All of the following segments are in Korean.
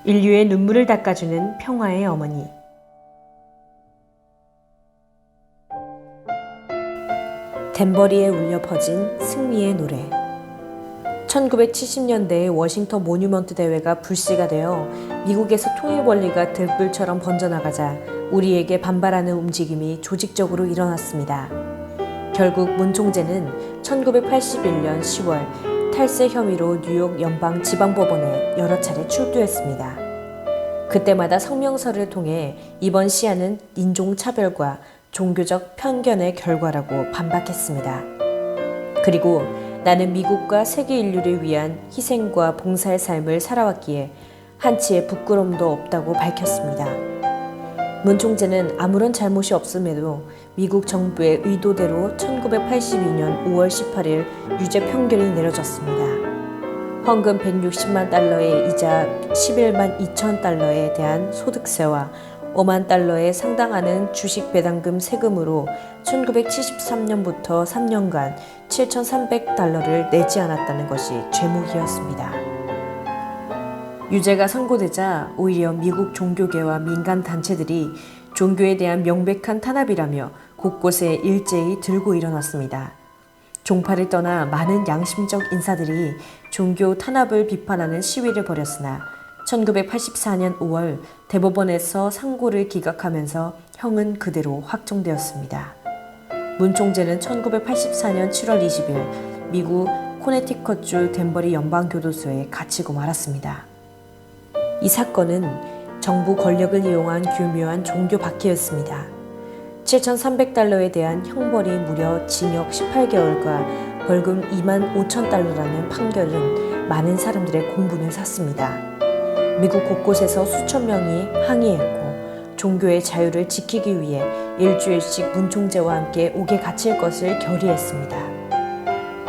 인류의 눈물을 닦아주는 평화의 어머니. 댄버리에 울려 퍼진 승리의 노래. 1970년대에 워싱턴 모뉴먼트 대회가 불씨가 되어 미국에서 통일 원리가 들불처럼 번져나가자 우리에게 반발하는 움직임이 조직적으로 일어났습니다. 결국 문 총재는 1981년 10월 탈세 혐의로 뉴욕 연방지방법원에 여러 차례 출두했습니다. 그때마다 성명서를 통해 이번 시한은 인종차별과 종교적 편견의 결과라고 반박했습니다. 그리고 나는 미국과 세계 인류를 위한 희생과 봉사의 삶을 살아왔기에 한치의 부끄러움도 없다고 밝혔습니다. 문 총재는 아무런 잘못이 없음에도 미국 정부의 의도대로 1982년 5월 18일 유죄 판결이 내려졌습니다. 헌금 160만 달러의 이자 11만 2천 달러에 대한 소득세와 5만 달러에 상당하는 주식 배당금 세금으로 1973년부터 3년간 7,300달러를 내지 않았다는 것이 죄목이었습니다. 유죄가 선고되자 오히려 미국 종교계와 민간단체들이 종교에 대한 명백한 탄압이라며 곳곳에 일제히 들고 일어났습니다. 종파를 떠나 많은 양심적 인사들이 종교 탄압을 비판하는 시위를 벌였으나 1984년 5월 대법원에서 상고를 기각하면서 형은 그대로 확정되었습니다. 문 총재는 1984년 7월 20일 미국 코네티컷주 댄버리 연방교도소에 갇히고 말았습니다. 이 사건은 정부 권력을 이용한 교묘한 종교 박해였습니다. 7,300달러에 대한 형벌이 무려 징역 18개월과 벌금 2만 5천 달러라는 판결은 많은 사람들의 공분을 샀습니다. 미국 곳곳에서 수천 명이 항의했고 종교의 자유를 지키기 위해 일주일씩 문 총재와 함께 옥에 갇힐 것을 결의했습니다.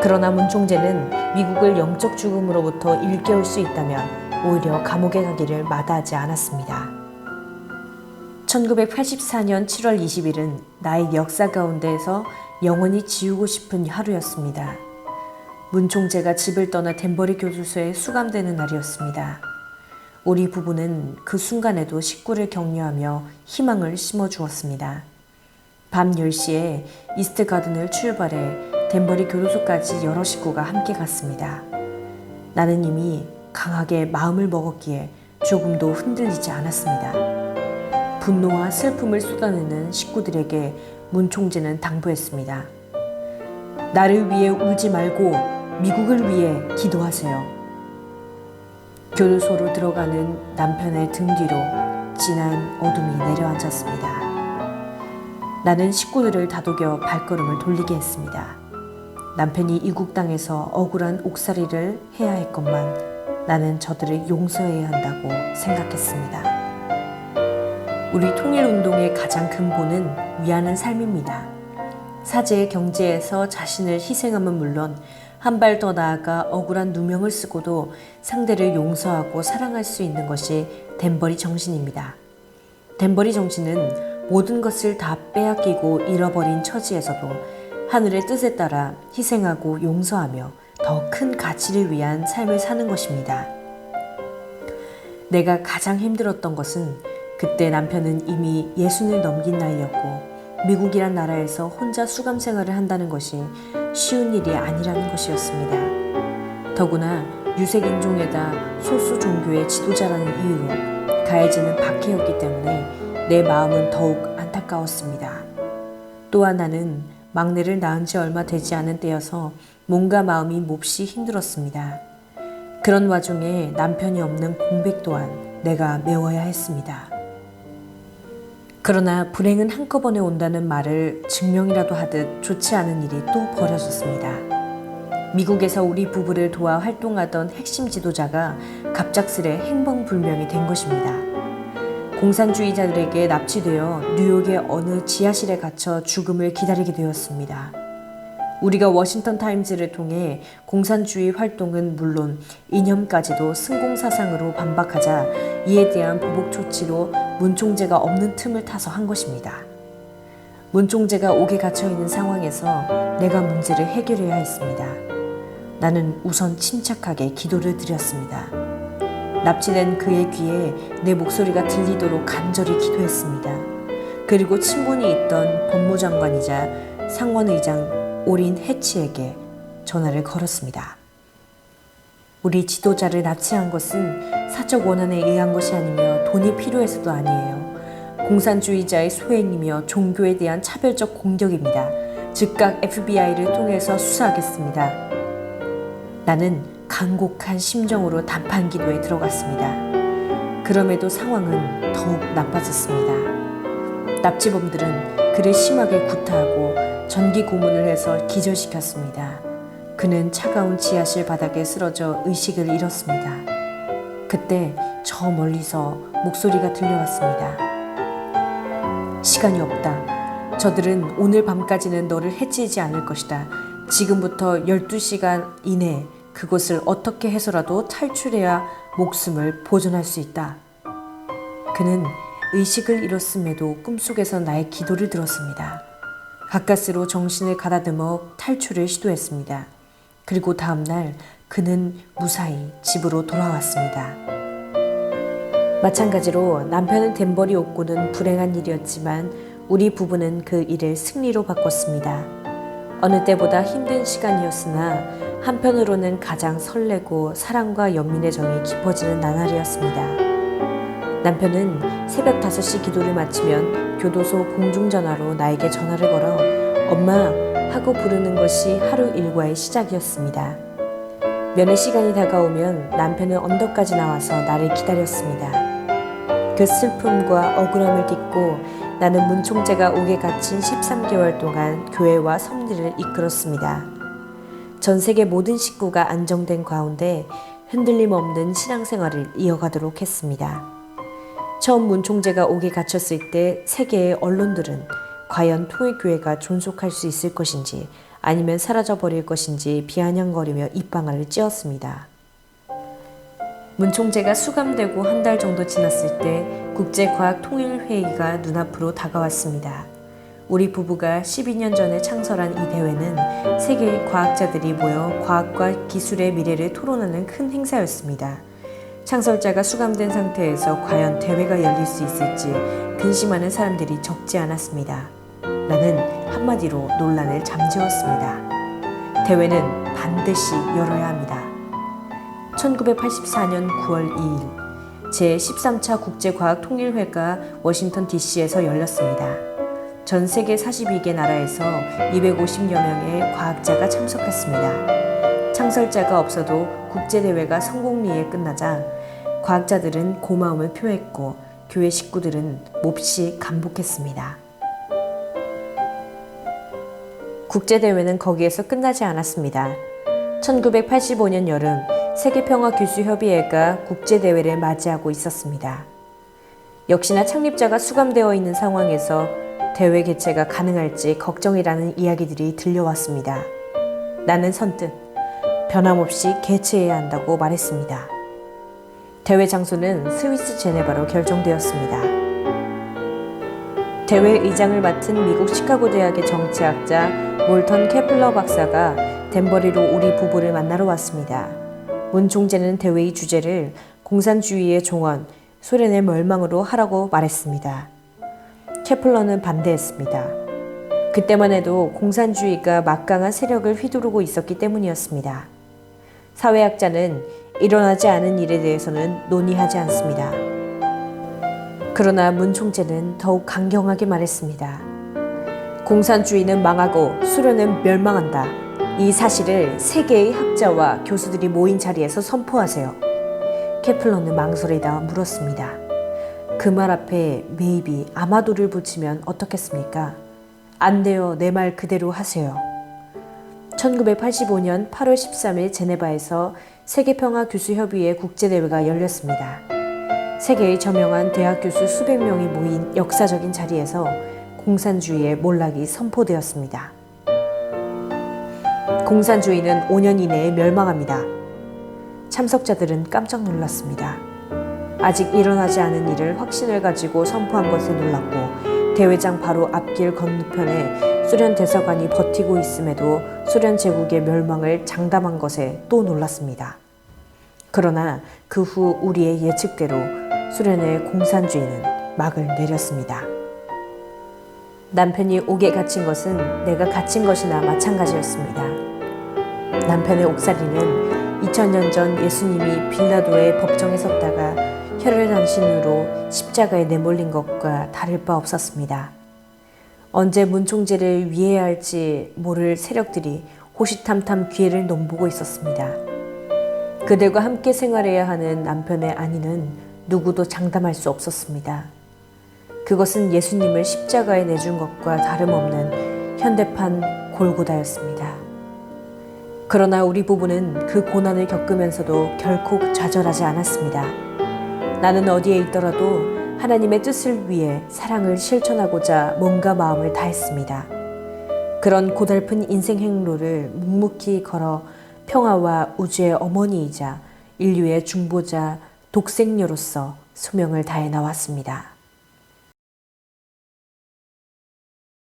그러나 문 총재는 미국을 영적 죽음으로부터 일깨울 수 있다면 오히려 감옥에 가기를 마다하지 않았습니다. 1984년 7월 20일은 나의 역사 가운데에서 영원히 지우고 싶은 하루였습니다. 문 총재가 집을 떠나 댄버리 교도소에 수감되는 날이었습니다. 우리 부부는 그 순간에도 식구를 격려하며 희망을 심어주었습니다. 밤 10시에 이스트 가든을 출발해 댄버리 교도소까지 여러 식구가 함께 갔습니다. 나는 이미 강하게 마음을 먹었기에 조금도 흔들리지 않았습니다. 분노와 슬픔을 쏟아내는 식구들에게 문 총재는 당부했습니다. 나를 위해 울지 말고 미국을 위해 기도하세요. 교도소로 들어가는 남편의 등 뒤로 진한 어둠이 내려앉았습니다. 나는 식구들을 다독여 발걸음을 돌리게 했습니다. 남편이 이국 땅에서 억울한 옥살이를 해야 했건만 나는 저들을 용서해야 한다고 생각했습니다. 우리 통일운동의 가장 근본은 위하는 삶입니다. 사제의 경지에서 자신을 희생함은 물론 한 발 더 나아가 억울한 누명을 쓰고도 상대를 용서하고 사랑할 수 있는 것이 댄버리 정신입니다. 댄버리 정신은 모든 것을 다 빼앗기고 잃어버린 처지에서도 하늘의 뜻에 따라 희생하고 용서하며 더 큰 가치를 위한 삶을 사는 것입니다. 내가 가장 힘들었던 것은 그때 남편은 이미 60을 넘긴 나이였고 미국이란 나라에서 혼자 수감 생활을 한다는 것이 쉬운 일이 아니라는 것이었습니다. 더구나 유색인종에다 소수 종교의 지도자라는 이유로 가해지는 박해였기 때문에 내 마음은 더욱 안타까웠습니다. 또한 나는 막내를 낳은 지 얼마 되지 않은 때여서 몸과 마음이 몹시 힘들었습니다. 그런 와중에 남편이 없는 공백 또한 내가 메워야 했습니다. 그러나 불행은 한꺼번에 온다는 말을 증명이라도 하듯 좋지 않은 일이 또 벌어졌습니다. 미국에서 우리 부부를 도와 활동하던 핵심 지도자가 갑작스레 행방불명이 된 것입니다. 공산주의자들에게 납치되어 뉴욕의 어느 지하실에 갇혀 죽음을 기다리게 되었습니다. 우리가 워싱턴 타임즈를 통해 공산주의 활동은 물론 이념까지도 승공사상으로 반박하자 이에 대한 보복 조치로 문 총재가 없는 틈을 타서 한 것입니다. 문 총재가 옥에 갇혀있는 상황에서 내가 문제를 해결해야 했습니다. 나는 우선 침착하게 기도를 드렸습니다. 납치된 그의 귀에 내 목소리가 들리도록 간절히 기도했습니다. 그리고 친분이 있던 법무장관이자 상원의장 오린 해치에게 전화를 걸었습니다. 우리 지도자를 납치한 것은 사적 원한에 의한 것이 아니며 돈이 필요해서도 아니에요. 공산주의자의 소행이며 종교에 대한 차별적 공격입니다. 즉각 FBI를 통해서 수사하겠습니다. 나는 간곡한 심정으로 단판 기도에 들어갔습니다. 그럼에도 상황은 더욱 나빠졌습니다. 납치범들은 그를 심하게 구타하고 전기 고문을 해서 기절시켰습니다. 그는 차가운 지하실 바닥에 쓰러져 의식을 잃었습니다. 그때 저 멀리서 목소리가 들려왔습니다. 시간이 없다. 저들은 오늘 밤까지는 너를 해치지 않을 것이다. 지금부터 12시간 이내 그곳을 어떻게 해서라도 탈출해야 목숨을 보존할 수 있다. 그는 의식을 잃었음에도 꿈속에서 나의 기도를 들었습니다. 가까스로 정신을 가다듬어 탈출을 시도했습니다. 그리고 다음날 그는 무사히 집으로 돌아왔습니다. 마찬가지로 남편은 덴버리 옥고는 불행한 일이었지만 우리 부부는 그 일을 승리로 바꿨습니다. 어느 때보다 힘든 시간이었으나 한편으로는 가장 설레고 사랑과 연민의 정이 깊어지는 나날이었습니다. 남편은 새벽 5시 기도를 마치면 교도소 공중전화로 나에게 전화를 걸어 엄마 하고 부르는 것이 하루 일과의 시작이었습니다. 면회 시간이 다가오면 남편은 언덕까지 나와서 나를 기다렸습니다. 그 슬픔과 억울함을 딛고 나는 문총재가 옥에 갇힌 13개월 동안 교회와 섭리를 이끌었습니다. 전 세계 모든 식구가 안정된 가운데 흔들림 없는 신앙생활을 이어가도록 했습니다. 처음 문총재가 옥에 갇혔을 때 세계의 언론들은 과연 통일교회가 존속할 수 있을 것인지 아니면 사라져버릴 것인지 비아냥거리며 입방아를 찧었습니다. 문총재가 수감되고 한 달 정도 지났을 때 국제과학통일회의가 눈앞으로 다가왔습니다. 우리 부부가 12년 전에 창설한 이 대회는 세계의 과학자들이 모여 과학과 기술의 미래를 토론하는 큰 행사였습니다. 창설자가 수감된 상태에서 과연 대회가 열릴 수 있을지 근심하는 사람들이 적지 않았습니다. 나는 한마디로 논란을 잠재웠습니다. 대회는 반드시 열어야 합니다. 1984년 9월 2일 제13차 국제과학통일회가 워싱턴 DC에서 열렸습니다. 전 세계 42개 나라에서 250여 명의 과학자가 참석했습니다. 창설자가 없어도 국제대회가 성공리에 끝나자 과학자들은 고마움을 표했고 교회 식구들은 몹시 감복했습니다. 국제대회는 거기에서 끝나지 않았습니다. 1985년 여름 세계평화교수협의회가 국제대회를 맞이하고 있었습니다. 역시나 창립자가 수감되어 있는 상황에서 대회 개최가 가능할지 걱정이라는 이야기들이 들려왔습니다. 나는 선뜻 변함없이 개최해야 한다고 말했습니다. 대회 장소는 스위스 제네바로 결정되었습니다. 대회 의장을 맡은 미국 시카고 대학의 정치학자 몰턴 케플러 박사가 덴버리로 우리 부부를 만나러 왔습니다. 문 총재는 대회의 주제를 공산주의의 종언, 소련의 멸망으로 하라고 말했습니다. 케플러는 반대했습니다. 그때만 해도 공산주의가 막강한 세력을 휘두르고 있었기 때문이었습니다. 사회학자는 일어나지 않은 일에 대해서는 논의하지 않습니다. 그러나 문 총재는 더욱 강경하게 말했습니다. 공산주의는 망하고 소련은 멸망한다. 이 사실을 세계의 학자와 교수들이 모인 자리에서 선포하세요. 케플러는 망설이다 물었습니다. 그 말 앞에 maybe, 아마도를 붙이면 어떻겠습니까? 안 돼요. 내 말 그대로 하세요. 1985년 8월 13일 제네바에서 세계평화교수협의회 국제대회가 열렸습니다. 세계의 저명한 대학 교수 수백 명이 모인 역사적인 자리에서 공산주의의 몰락이 선포되었습니다. 공산주의는 5년 이내에 멸망합니다. 참석자들은 깜짝 놀랐습니다. 아직 일어나지 않은 일을 확신을 가지고 선포한 것에 놀랐고 대회장 바로 앞길 건너편에 소련 대사관이 버티고 있음에도 소련 제국의 멸망을 장담한 것에 또 놀랐습니다. 그러나 그 후 우리의 예측대로 소련의 공산주의는 막을 내렸습니다. 남편이 옥에 갇힌 것은 내가 갇힌 것이나 마찬가지였습니다. 남편의 옥살이는 2000년 전 예수님이 빌라도의 법정에 섰다가 혈혈단신으로 십자가에 내몰린 것과 다를 바 없었습니다. 언제 문총재를 위해야 할지 모를 세력들이 호시탐탐 기회를 넘보고 있었습니다. 그들과 함께 생활해야 하는 남편의 안위는 누구도 장담할 수 없었습니다. 그것은 예수님을 십자가에 내준 것과 다름없는 현대판 골고다였습니다. 그러나 우리 부부는 그 고난을 겪으면서도 결코 좌절하지 않았습니다. 나는 어디에 있더라도 하나님의 뜻을 위해 사랑을 실천하고자 몸과 마음을 다했습니다. 그런 고달픈 인생 행로를 묵묵히 걸어 평화와 우주의 어머니이자 인류의 중보자 독생녀로서 소명을 다해 나왔습니다.